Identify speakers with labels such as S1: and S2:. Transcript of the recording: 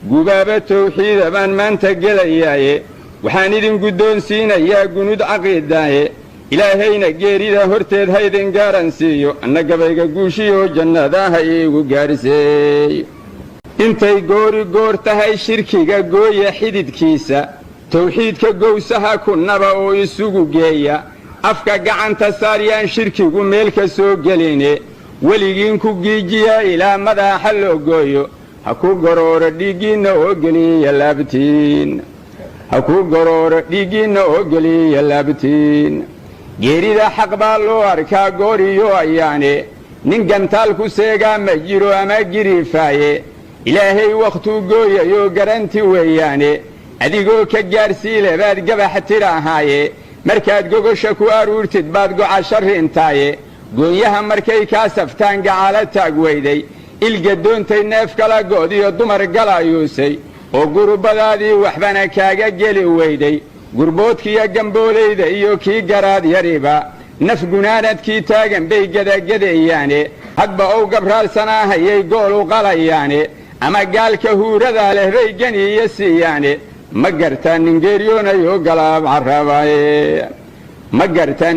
S1: gubaaba tawxiida baan maanta gelayaaye waxaan idin guddoonsiinayaa gunud caqiidaaye ilaahayna geerida horteed haydin gaaran siiyo anna gabayga guushiyo jannadaha iigu gaarhseeyo intay goori goor tahay shirkiga gooya xididkiisa tawxiidka gowsaha ku naba oo isugu geeya afka gacanta saaryaan shirkigu meel ka soo geline weligiin ku giijiya ilaa madaxa loo gooyo ha ku gorooro dhiiggiinna oo geliya laabtiin ha ku gorooro dhiiggiinna oo geliya laabtiin geerida xaq baa loo arkaa gooriyo ayaane nin gantaal ku seegaa ma jiro ama girifaaye ilaahay wakhtuu gooyayoo garanti weeyaane adigoo ka gaarsiile baad gabax tidhaahaaye markaad gogosha ku aruurtid baad goca sharriintaaye goonyaha markay kaa saftaan gacaala taag weyday ilgadoontay neef kala go'diyo dumar galaayuusay oo gurubbadaadii waxbana kaaga geli weyday gurboodkiiyo gamboolayda iyo kii garaad yariba naf gunaanadkii taagan bay gadagadeeyaane hadba ow gabraalsanaahayay gool u qalayaane ama gaalka huuradaa leh bay ganiiyo siiyaane ma gartaa ningeeryoonayoo galaab carrabaaye ma gartaa